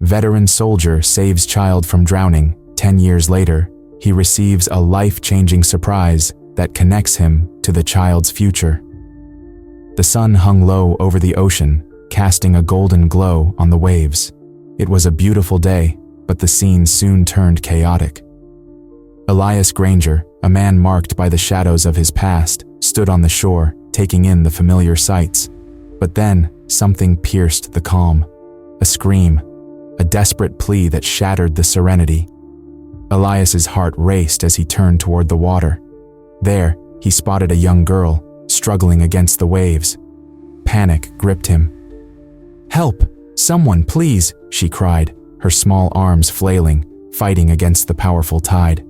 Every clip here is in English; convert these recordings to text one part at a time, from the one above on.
Veteran soldier saves child from drowning. 10 years later, he receives a life-changing surprise that connects him to the child's future. The sun hung low over the ocean, casting a golden glow on the waves. It was a beautiful day, but the scene soon turned chaotic. Elias Granger, a man marked by the shadows of his past, stood on the shore, taking in the familiar sights. But then, something pierced the calm. A scream, a desperate plea that shattered the serenity. Elias's heart raced as he turned toward the water. There, he spotted a young girl, struggling against the waves. Panic gripped him. "Help! Someone, please!" she cried, her small arms flailing, fighting against the powerful tide.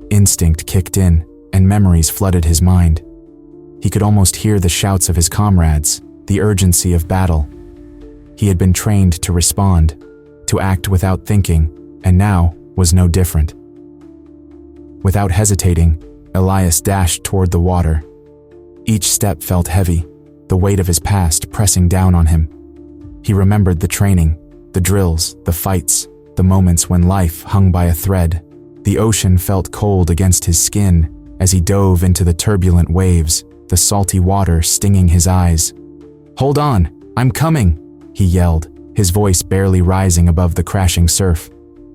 Instinct kicked in, and memories flooded his mind. He could almost hear the shouts of his comrades, the urgency of battle. He had been trained to respond, to act without thinking, and now was no different. Without hesitating, Elias dashed toward the water. Each step felt heavy, the weight of his past pressing down on him. He remembered the training, the drills, the fights, the moments when life hung by a thread. The ocean felt cold against his skin as he dove into the turbulent waves, the salty water stinging his eyes. "Hold on, I'm coming!" he yelled, his voice barely rising above the crashing surf.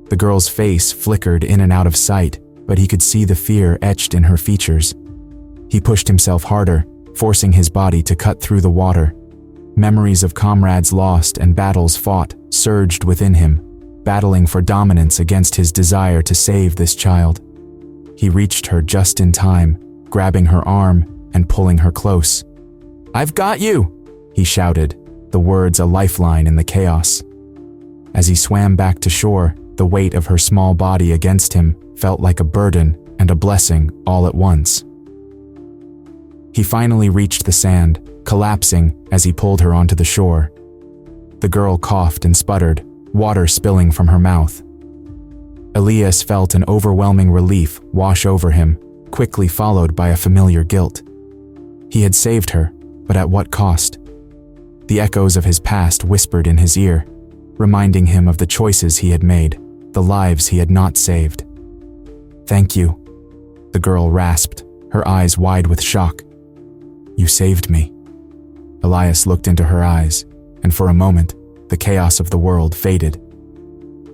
The girl's face flickered in and out of sight, but he could see the fear etched in her features. He pushed himself harder, forcing his body to cut through the water. Memories of comrades lost and battles fought surged within him, battling for dominance against his desire to save this child. He reached her just in time, grabbing her arm and pulling her close. "I've got you!" he shouted, the words a lifeline in the chaos. As he swam back to shore, the weight of her small body against him felt like a burden and a blessing all at once. He finally reached the sand, collapsing as he pulled her onto the shore. The girl coughed and sputtered, water spilling from her mouth. Elias felt an overwhelming relief wash over him, quickly followed by a familiar guilt. He had saved her, but at what cost? The echoes of his past whispered in his ear, reminding him of the choices he had made, the lives he had not saved. "Thank you," the girl rasped, her eyes wide with shock. "You saved me." Elias looked into her eyes, and for a moment, the chaos of the world faded.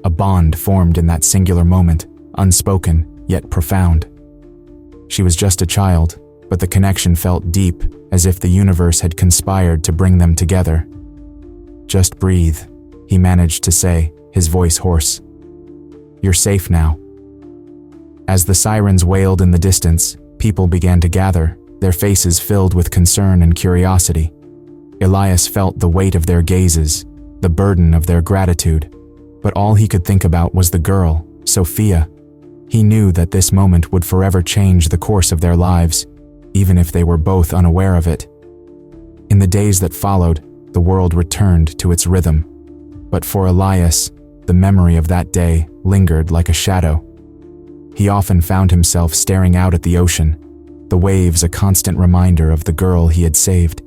A bond formed in that singular moment, unspoken yet profound. She was just a child, but the connection felt deep, as if the universe had conspired to bring them together. "Just breathe," he managed to say, his voice hoarse. "You're safe now." As the sirens wailed in the distance, people began to gather, their faces filled with concern and curiosity. Elias felt the weight of their gazes, the burden of their gratitude, but all he could think about was the girl, Sophia. He knew that this moment would forever change the course of their lives, even if they were both unaware of it. In the days that followed, the world returned to its rhythm. But for Elias, the memory of that day lingered like a shadow. He often found himself staring out at the ocean, the waves a constant reminder of the girl he had saved.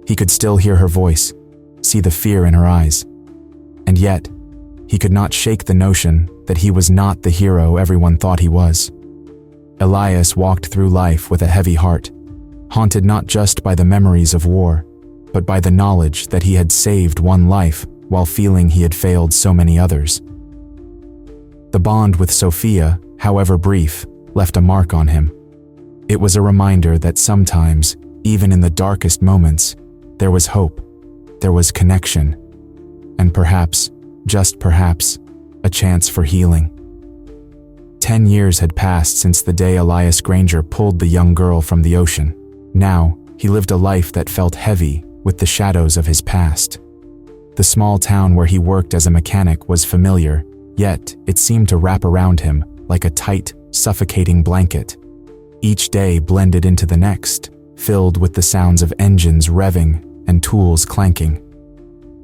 He could still hear her voice, see the fear in her eyes. And yet, he could not shake the notion that he was not the hero everyone thought he was. Elias walked through life with a heavy heart, haunted not just by the memories of war, but by the knowledge that he had saved one life while feeling he had failed so many others. The bond with Sophia, however brief, left a mark on him. It was a reminder that sometimes, even in the darkest moments, there was hope, there was connection, and perhaps, just perhaps, a chance for healing. 10 years had passed since the day Elias Granger pulled the young girl from the ocean. Now, he lived a life that felt heavy with the shadows of his past. The small town where he worked as a mechanic was familiar, yet it seemed to wrap around him like a tight, suffocating blanket. Each day blended into the next, filled with the sounds of engines revving and tools clanking.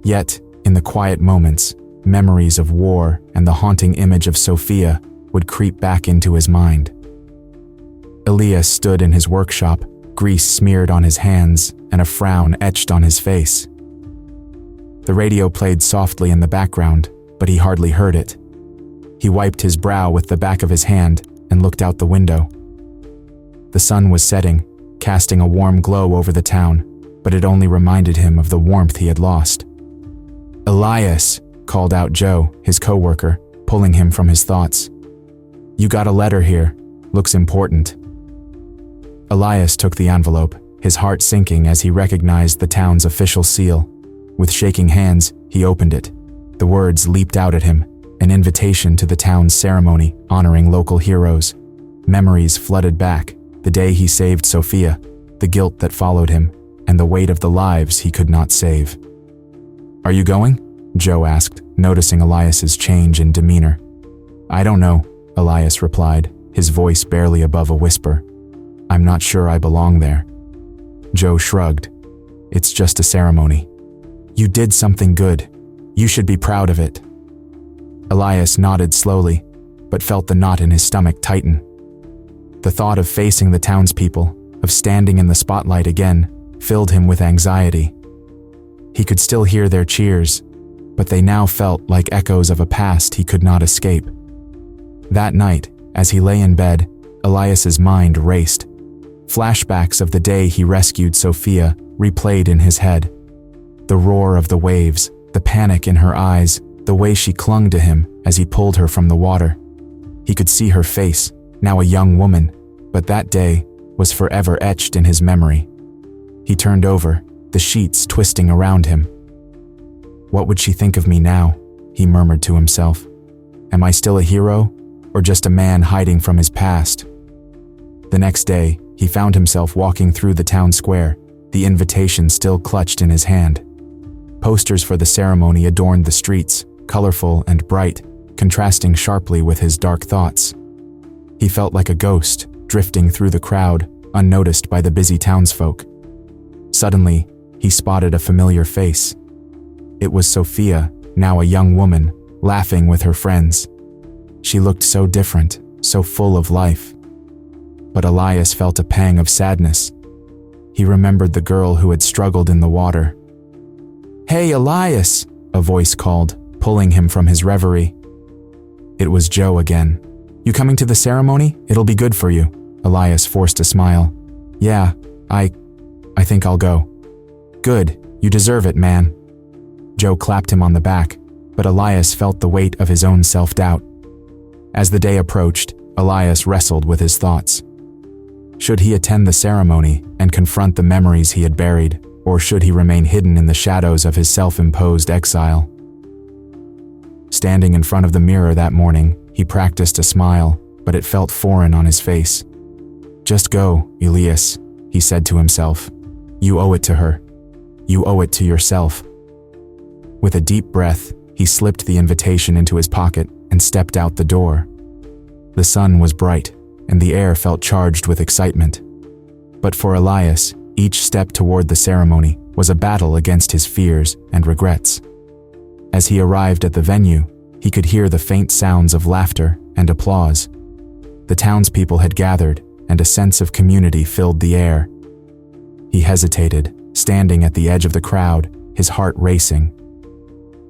Yet, in the quiet moments, memories of war and the haunting image of Sophia would creep back into his mind. Elias stood in his workshop, grease smeared on his hands and a frown etched on his face. The radio played softly in the background, but he hardly heard it. He wiped his brow with the back of his hand and looked out the window. The sun was setting, casting a warm glow over the town, but it only reminded him of the warmth he had lost. "Elias," called out Joe, his co-worker, pulling him from his thoughts. "You got a letter here. Looks important." Elias took the envelope, his heart sinking as he recognized the town's official seal. With shaking hands, he opened it. The words leaped out at him, an invitation to the town's ceremony honoring local heroes. Memories flooded back, the day he saved Sophia, the guilt that followed him, and the weight of the lives he could not save. "Are you going?" Joe asked, noticing Elias's change in demeanor. "I don't know," Elias replied, his voice barely above a whisper. "I'm not sure I belong there." Joe shrugged. "It's just a ceremony. You did something good. You should be proud of it." Elias nodded slowly, but felt the knot in his stomach tighten. The thought of facing the townspeople, of standing in the spotlight again, filled him with anxiety. He could still hear their cheers, but they now felt like echoes of a past he could not escape. That night, as he lay in bed, Elias's mind raced. Flashbacks of the day he rescued Sophia replayed in his head. The roar of the waves, the panic in her eyes, the way she clung to him as he pulled her from the water. He could see her face, now a young woman, but that day was forever etched in his memory. He turned over, the sheets twisting around him. "What would she think of me now?" he murmured to himself. "Am I still a hero, or just a man hiding from his past?" The next day, he found himself walking through the town square, the invitation still clutched in his hand. Posters for the ceremony adorned the streets, colorful and bright, contrasting sharply with his dark thoughts. He felt like a ghost, drifting through the crowd, unnoticed by the busy townsfolk. Suddenly, he spotted a familiar face. It was Sophia, now a young woman, laughing with her friends. She looked so different, so full of life. But Elias felt a pang of sadness. He remembered the girl who had struggled in the water. "Hey, Elias!" a voice called, pulling him from his reverie. It was Joe again. "You coming to the ceremony? It'll be good for you." Elias forced a smile. "Yeah, I think I'll go." "Good, you deserve it, man." Joe clapped him on the back, but Elias felt the weight of his own self-doubt. As the day approached, Elias wrestled with his thoughts. Should he attend the ceremony and confront the memories he had buried, or should he remain hidden in the shadows of his self-imposed exile? Standing in front of the mirror that morning, he practiced a smile, but it felt foreign on his face. "Just go, Elias," he said to himself. "You owe it to her. You owe it to yourself." With a deep breath, he slipped the invitation into his pocket and stepped out the door. The sun was bright, and the air felt charged with excitement. But for Elias, each step toward the ceremony was a battle against his fears and regrets. As he arrived at the venue, he could hear the faint sounds of laughter and applause. The townspeople had gathered, and a sense of community filled the air. He hesitated, standing at the edge of the crowd, his heart racing.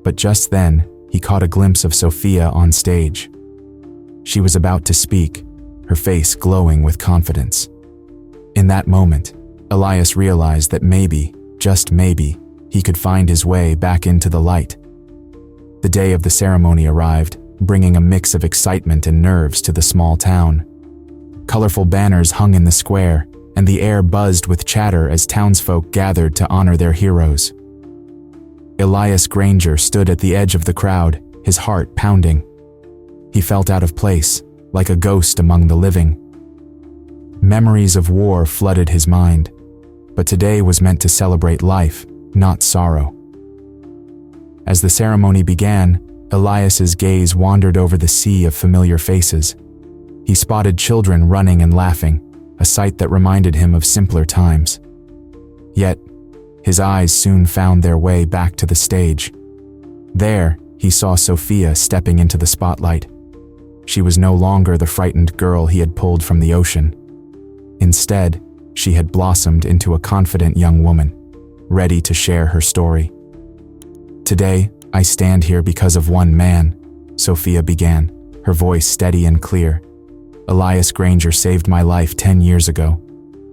But just then, he caught a glimpse of Sophia on stage. She was about to speak, her face glowing with confidence. In that moment, Elias realized that maybe, just maybe, he could find his way back into the light. The day of the ceremony arrived, bringing a mix of excitement and nerves to the small town. Colorful banners hung in the square, and the air buzzed with chatter as townsfolk gathered to honor their heroes. Elias Granger stood at the edge of the crowd, his heart pounding. He felt out of place, like a ghost among the living. Memories of war flooded his mind, but today was meant to celebrate life, not sorrow. As the ceremony began, Elias's gaze wandered over the sea of familiar faces. He spotted children running and laughing, a sight that reminded him of simpler times. Yet, his eyes soon found their way back to the stage. There, he saw Sophia stepping into the spotlight. She was no longer the frightened girl he had pulled from the ocean. Instead, she had blossomed into a confident young woman, ready to share her story. Today, I stand here because of one man, Sophia began, her voice steady and clear. Elias Granger saved my life 10 years ago.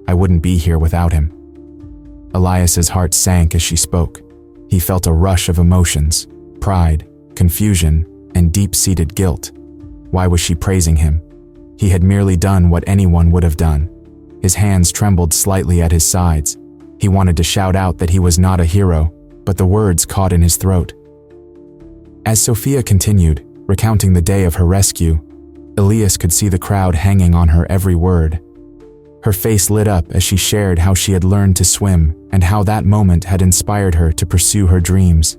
I wouldn't be here without him. Elias's heart sank as she spoke. He felt a rush of emotions, pride, confusion, and deep-seated guilt. Why was she praising him? He had merely done what anyone would have done. His hands trembled slightly at his sides. He wanted to shout out that he was not a hero, but the words caught in his throat. As Sophia continued, recounting the day of her rescue, Elias could see the crowd hanging on her every word. Her face lit up as she shared how she had learned to swim and how that moment had inspired her to pursue her dreams.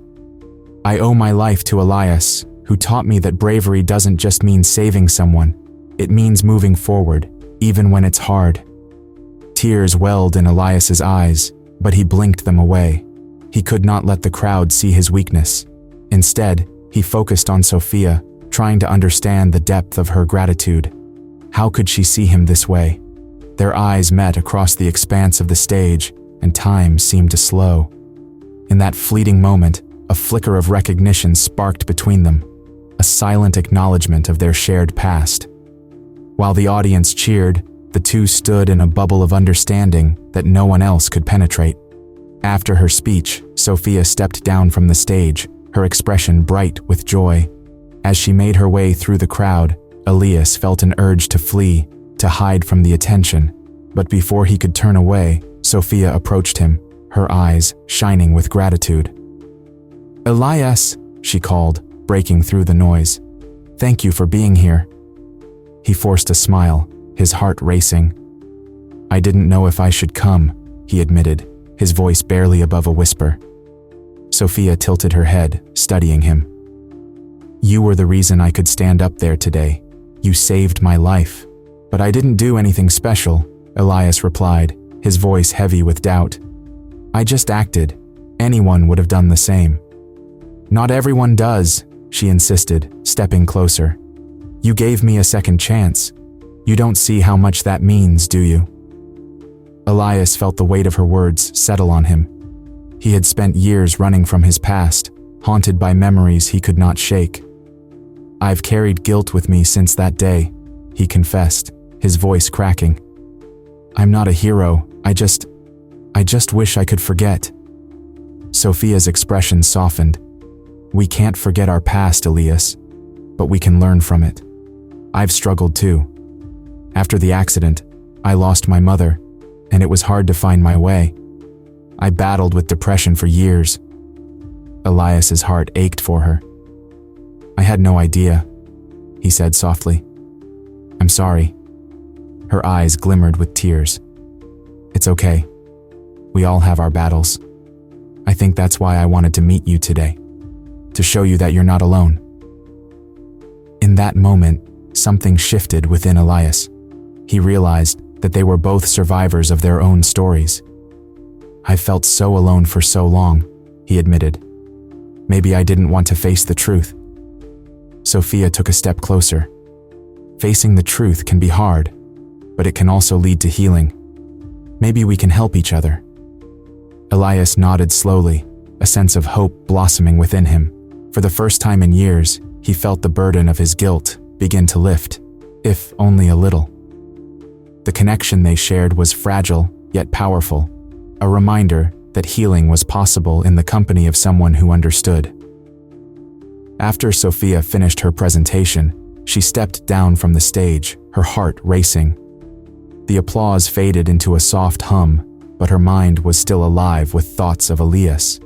I owe my life to Elias, who taught me that bravery doesn't just mean saving someone, it means moving forward, even when it's hard. Tears welled in Elias's eyes, but he blinked them away. He could not let the crowd see his weakness. Instead, he focused on Sophia, trying to understand the depth of her gratitude. How could she see him this way? Their eyes met across the expanse of the stage, and time seemed to slow. In that fleeting moment, a flicker of recognition sparked between them, a silent acknowledgement of their shared past. While the audience cheered, the two stood in a bubble of understanding that no one else could penetrate. After her speech, Sophia stepped down from the stage, her expression bright with joy. As she made her way through the crowd, Elias felt an urge to flee, to hide from the attention. But before he could turn away, Sophia approached him, her eyes shining with gratitude. "Elias," she called, breaking through the noise. "Thank you for being here." He forced a smile, his heart racing. "I didn't know if I should come," he admitted, his voice barely above a whisper. Sophia tilted her head, studying him. "You were the reason I could stand up there today. You saved my life." "But I didn't do anything special," Elias replied, his voice heavy with doubt. "I just acted. Anyone would have done the same." "Not everyone does," she insisted, stepping closer. "You gave me a second chance. You don't see how much that means, do you?" Elias felt the weight of her words settle on him. He had spent years running from his past, haunted by memories he could not shake. "I've carried guilt with me since that day," he confessed, his voice cracking. "I'm not a hero, I just wish I could forget." Sophia's expression softened. "We can't forget our past, Elias, but we can learn from it. I've struggled too. After the accident, I lost my mother, and it was hard to find my way. I battled with depression for years." Elias's heart ached for her. "I had no idea," he said softly. "I'm sorry." Her eyes glimmered with tears. "It's okay. We all have our battles. I think that's why I wanted to meet you today, to show you that you're not alone." In that moment, something shifted within Elias. He realized that they were both survivors of their own stories. "I felt so alone for so long," he admitted. "Maybe I didn't want to face the truth." Sophia took a step closer. "Facing the truth can be hard, but it can also lead to healing. Maybe we can help each other." Elias nodded slowly, a sense of hope blossoming within him. For the first time in years, he felt the burden of his guilt begin to lift, if only a little. The connection they shared was fragile, yet powerful, a reminder that healing was possible in the company of someone who understood. After Sophia finished her presentation, she stepped down from the stage, her heart racing. The applause faded into a soft hum, but her mind was still alive with thoughts of Elias.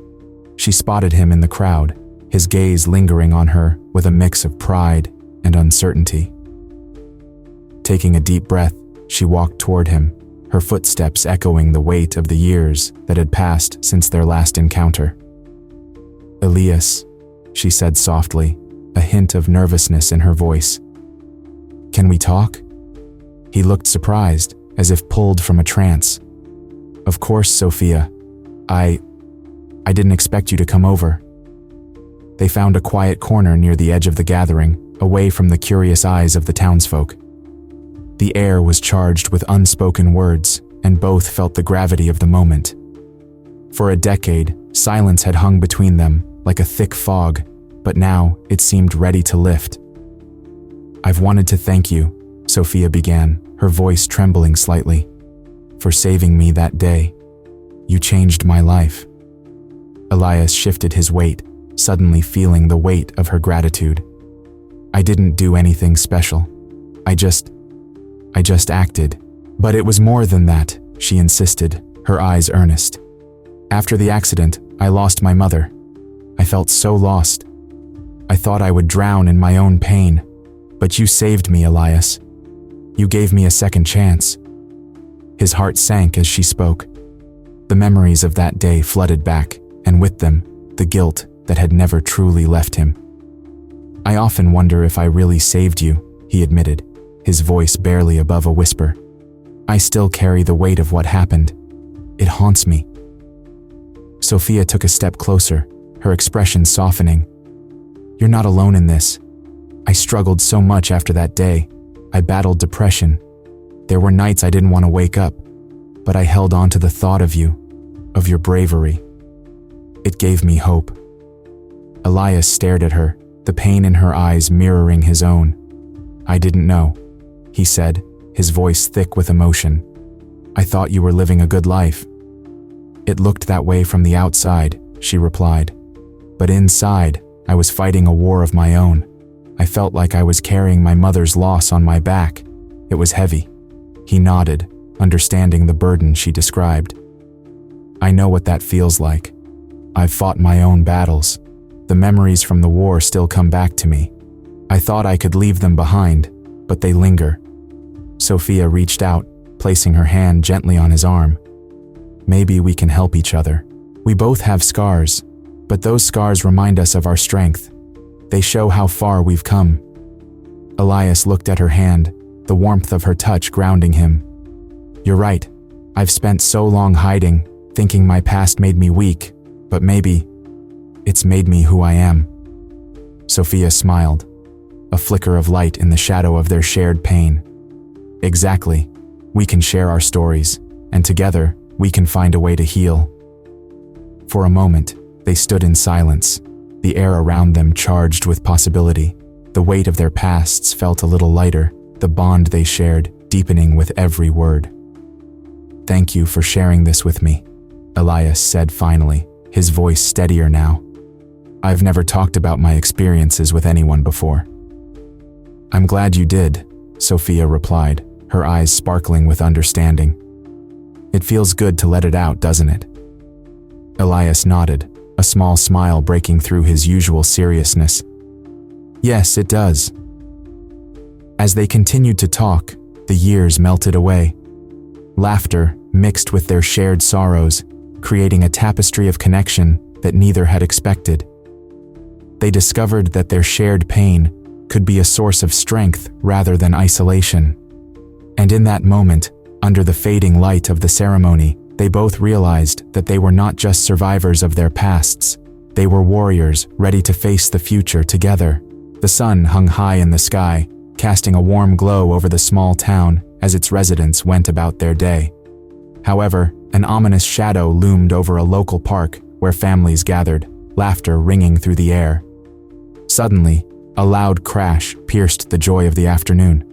She spotted him in the crowd, his gaze lingering on her with a mix of pride and uncertainty. Taking a deep breath, she walked toward him, her footsteps echoing the weight of the years that had passed since their last encounter. "Elias," she said softly, a hint of nervousness in her voice. "Can we talk?" He looked surprised, as if pulled from a trance. "Of course, Sophia. I didn't expect you to come over." They found a quiet corner near the edge of the gathering, away from the curious eyes of the townsfolk. The air was charged with unspoken words, and both felt the gravity of the moment. For a decade, silence had hung between them, like a thick fog, but now it seemed ready to lift. "I've wanted to thank you," Sophia began, her voice trembling slightly, "for saving me that day. You changed my life." Elias shifted his weight, suddenly feeling the weight of her gratitude. "I didn't do anything special. I just acted." "But it was more than that," she insisted, her eyes earnest. "After the accident, I lost my mother. I felt so lost. I thought I would drown in my own pain, but you saved me, Elias. You gave me a second chance." His heart sank as she spoke. The memories of that day flooded back, and with them, the guilt that had never truly left him. "I often wonder if I really saved you," he admitted, his voice barely above a whisper. "I still carry the weight of what happened. It haunts me." Sophia took a step closer, her expression softening. "You're not alone in this. I struggled so much after that day. I battled depression. There were nights I didn't want to wake up, but I held on to the thought of you, of your bravery. It gave me hope." Elias stared at her, the pain in her eyes mirroring his own. "I didn't know," he said, his voice thick with emotion. "I thought you were living a good life." "It looked that way from the outside," she replied. "But inside, I was fighting a war of my own. I felt like I was carrying my mother's loss on my back. It was heavy." He nodded, understanding the burden she described. "I know what that feels like. I've fought my own battles. The memories from the war still come back to me. I thought I could leave them behind, but they linger." Sophia reached out, placing her hand gently on his arm. "Maybe we can help each other. We both have scars, but those scars remind us of our strength. They show how far we've come." Elias looked at her hand, the warmth of her touch grounding him. "You're right. I've spent so long hiding, thinking my past made me weak, but maybe it's made me who I am." Sophia smiled, a flicker of light in the shadow of their shared pain. "Exactly. We can share our stories, and together, we can find a way to heal." For a moment, they stood in silence, the air around them charged with possibility. The weight of their pasts felt a little lighter, the bond they shared deepening with every word. "Thank you for sharing this with me," Elias said finally, his voice steadier now. "I've never talked about my experiences with anyone before." "I'm glad you did," Sophia replied, her eyes sparkling with understanding. "It feels good to let it out, doesn't it?" Elias nodded, a small smile breaking through his usual seriousness. "Yes, it does." As they continued to talk, the years melted away. Laughter mixed with their shared sorrows, creating a tapestry of connection that neither had expected. They discovered that their shared pain could be a source of strength rather than isolation. And in that moment, under the fading light of the ceremony, they both realized that they were not just survivors of their pasts, they were warriors ready to face the future together. The sun hung high in the sky, casting a warm glow over the small town as its residents went about their day. However, an ominous shadow loomed over a local park where families gathered, laughter ringing through the air. Suddenly, a loud crash pierced the joy of the afternoon.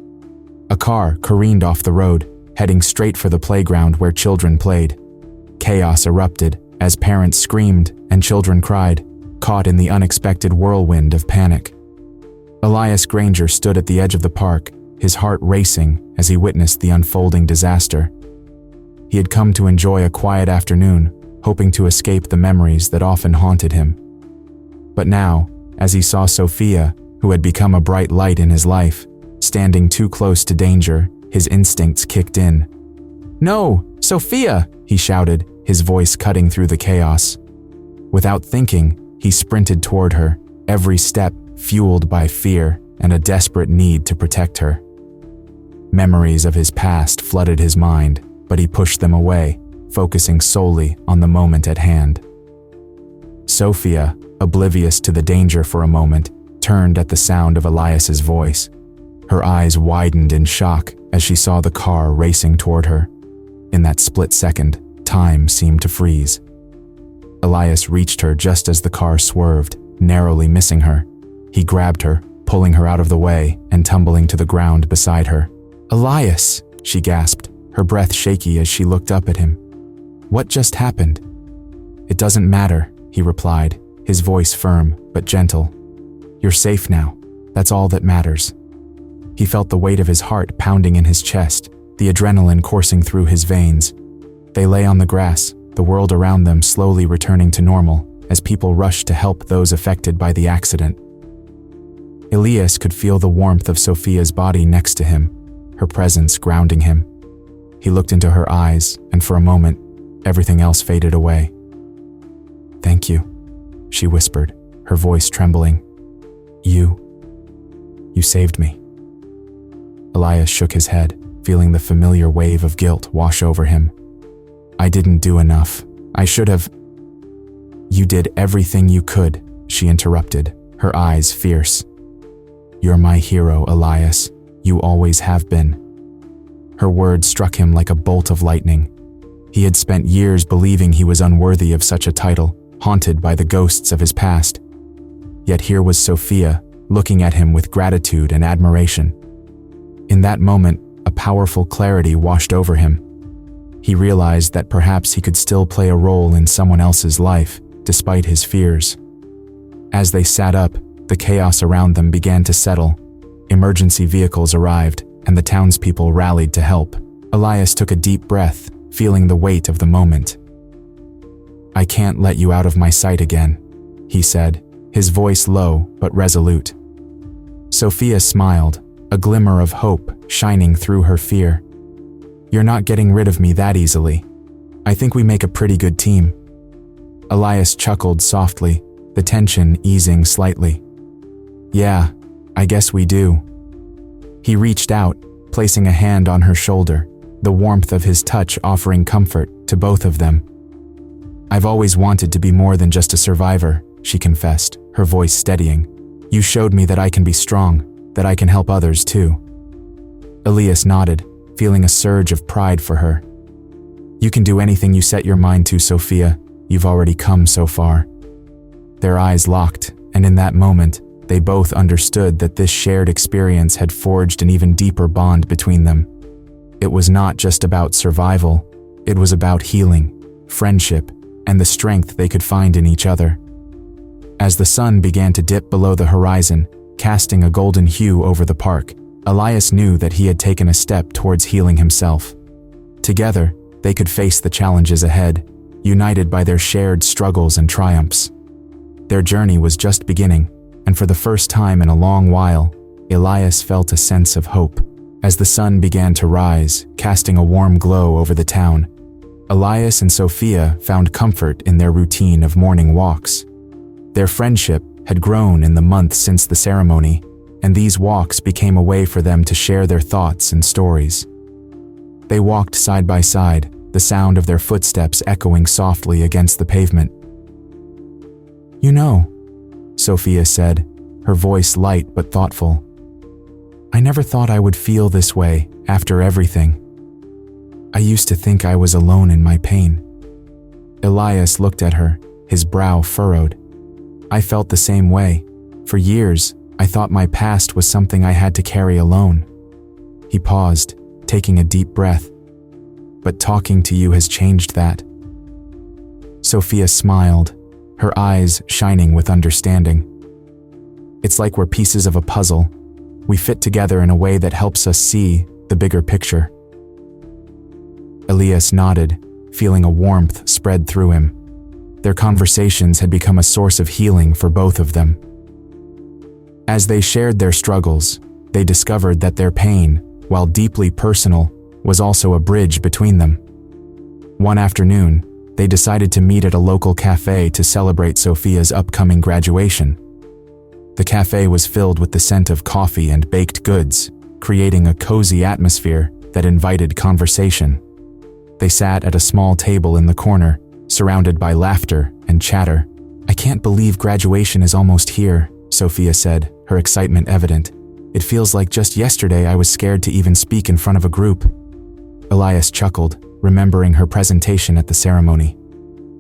A car careened off the road, heading straight for the playground where children played. Chaos erupted as parents screamed and children cried, caught in the unexpected whirlwind of panic. Elias Granger stood at the edge of the park, his heart racing as he witnessed the unfolding disaster. He had come to enjoy a quiet afternoon, hoping to escape the memories that often haunted him. But now, as he saw Sophia, who had become a bright light in his life, standing too close to danger, his instincts kicked in. "No, Sophia!" he shouted, his voice cutting through the chaos. Without thinking, he sprinted toward her, every step fueled by fear and a desperate need to protect her. Memories of his past flooded his mind, but he pushed them away, focusing solely on the moment at hand. Sophia, oblivious to the danger for a moment, turned at the sound of Elias's voice. Her eyes widened in shock as she saw the car racing toward her. In that split second, time seemed to freeze. Elias reached her just as the car swerved, narrowly missing her. He grabbed her, pulling her out of the way and tumbling to the ground beside her. "Elias!" she gasped, her breath shaky as she looked up at him. "What just happened?" "It doesn't matter," he replied, his voice firm but gentle. "You're safe now. That's all that matters." He felt the weight of his heart pounding in his chest, the adrenaline coursing through his veins. They lay on the grass, the world around them slowly returning to normal as people rushed to help those affected by the accident. Elias could feel the warmth of Sophia's body next to him, her presence grounding him. He looked into her eyes, and for a moment, everything else faded away. "Thank you," she whispered, her voice trembling. You saved me." Elias shook his head, feeling the familiar wave of guilt wash over him. "I didn't do enough. I should have." "You did everything you could," she interrupted, her eyes fierce. "You're my hero, Elias. You always have been." Her words struck him like a bolt of lightning. He had spent years believing he was unworthy of such a title, haunted by the ghosts of his past. Yet here was Sophia, looking at him with gratitude and admiration. In that moment, a powerful clarity washed over him. He realized that perhaps he could still play a role in someone else's life, despite his fears. As they sat up, the chaos around them began to settle. Emergency vehicles arrived, and the townspeople rallied to help. Elias took a deep breath, feeling the weight of the moment. "I can't let you out of my sight again," he said, his voice low but resolute. Sophia smiled, a glimmer of hope shining through her fear. "You're not getting rid of me that easily. I think we make a pretty good team." Elias chuckled softly, the tension easing slightly. "Yeah, I guess we do." He reached out, placing a hand on her shoulder, the warmth of his touch offering comfort to both of them. "I've always wanted to be more than just a survivor," she confessed, her voice steadying. "You showed me that I can be strong, that I can help others too." Elias nodded, feeling a surge of pride for her. "You can do anything you set your mind to, Sophia. You've already come so far." Their eyes locked, and in that moment, they both understood that this shared experience had forged an even deeper bond between them. It was not just about survival, it was about healing, friendship, and the strength they could find in each other. As the sun began to dip below the horizon, casting a golden hue over the park, Elias knew that he had taken a step towards healing himself. Together, they could face the challenges ahead, united by their shared struggles and triumphs. Their journey was just beginning, and for the first time in a long while, Elias felt a sense of hope. As the sun began to rise, casting a warm glow over the town, Elias and Sophia found comfort in their routine of morning walks. Their friendship had grown in the months since the ceremony, and these walks became a way for them to share their thoughts and stories. They walked side by side, the sound of their footsteps echoing softly against the pavement. "You know," Sophia said, her voice light but thoughtful, "I never thought I would feel this way after everything. I used to think I was alone in my pain." Elias looked at her, his brow furrowed. "I felt the same way. For years, I thought my past was something I had to carry alone." He paused, taking a deep breath. "But talking to you has changed that." Sophia smiled, her eyes shining with understanding. "It's like we're pieces of a puzzle. We fit together in a way that helps us see the bigger picture." Elias nodded, feeling a warmth spread through him. Their conversations had become a source of healing for both of them. As they shared their struggles, they discovered that their pain, while deeply personal, was also a bridge between them. One afternoon, they decided to meet at a local cafe to celebrate Sophia's upcoming graduation. The cafe was filled with the scent of coffee and baked goods, creating a cozy atmosphere that invited conversation. They sat at a small table in the corner, surrounded by laughter and chatter. "I can't believe graduation is almost here," Sophia said, her excitement evident. "It feels like just yesterday I was scared to even speak in front of a group." Elias chuckled, remembering her presentation at the ceremony.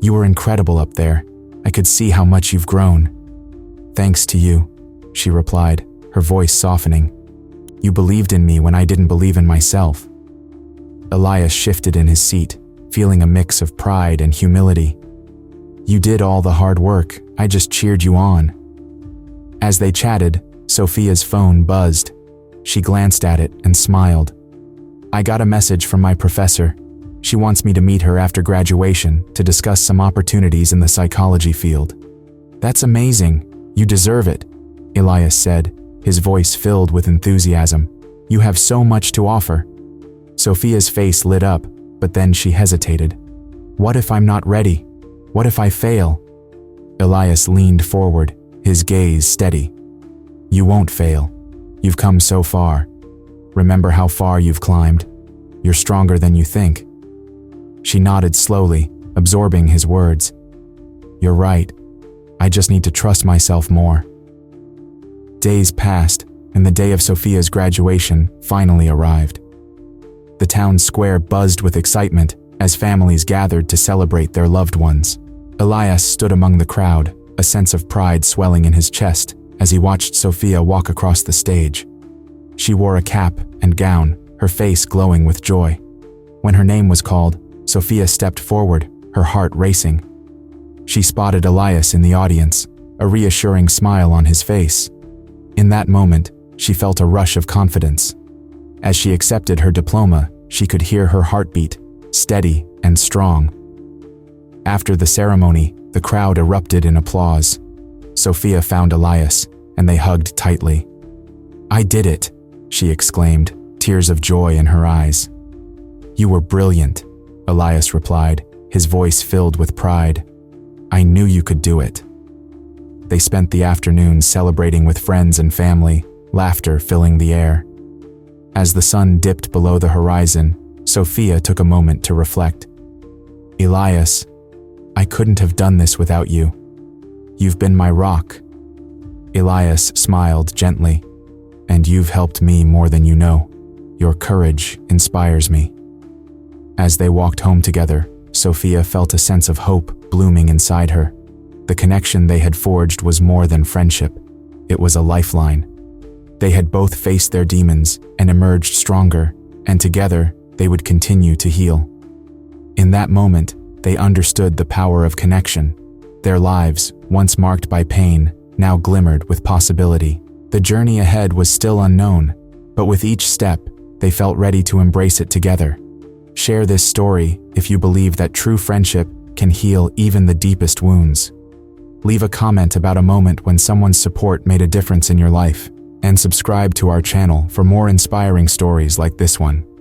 You were incredible up there. I could see how much you've grown." "Thanks to you," she replied, her voice softening. "You believed in me when I didn't believe in myself." Elias shifted in his seat, feeling a mix of pride and humility. "You did all the hard work, I just cheered you on." As they chatted, Sophia's phone buzzed. She glanced at it and smiled. "I got a message from my professor. She wants me to meet her after graduation to discuss some opportunities in the psychology field." "That's amazing. You deserve it," Elias said, his voice filled with enthusiasm. "You have so much to offer." Sophia's face lit up, but then she hesitated. "What if I'm not ready? What if I fail?" Elias leaned forward, his gaze steady. "You won't fail. You've come so far. Remember how far you've climbed. You're stronger than you think." She nodded slowly, absorbing his words. "You're right. I just need to trust myself more." Days passed, and the day of Sophia's graduation finally arrived. The town square buzzed with excitement as families gathered to celebrate their loved ones. Elias stood among the crowd, a sense of pride swelling in his chest as he watched Sophia walk across the stage. She wore a cap and gown, her face glowing with joy. When her name was called, Sophia stepped forward, her heart racing. She spotted Elias in the audience, a reassuring smile on his face. In that moment, she felt a rush of confidence. As she accepted her diploma, she could hear her heartbeat, steady and strong. After the ceremony, the crowd erupted in applause. Sophia found Elias, and they hugged tightly. "I did it," she exclaimed, tears of joy in her eyes. "You were brilliant," Elias replied, his voice filled with pride. "I knew you could do it." They spent the afternoon celebrating with friends and family, laughter filling the air. As the sun dipped below the horizon, Sophia took a moment to reflect. "Elias, I couldn't have done this without you. You've been my rock." Elias smiled gently. "And you've helped me more than you know. Your courage inspires me." As they walked home together, Sophia felt a sense of hope blooming inside her. The connection they had forged was more than friendship. It was a lifeline. They had both faced their demons and emerged stronger, and together they would continue to heal. In that moment, they understood the power of connection. Their lives, once marked by pain, now glimmered with possibility. The journey ahead was still unknown, but with each step, they felt ready to embrace it together. Share this story if you believe that true friendship can heal even the deepest wounds. Leave a comment about a moment when someone's support made a difference in your life, and subscribe to our channel for more inspiring stories like this one.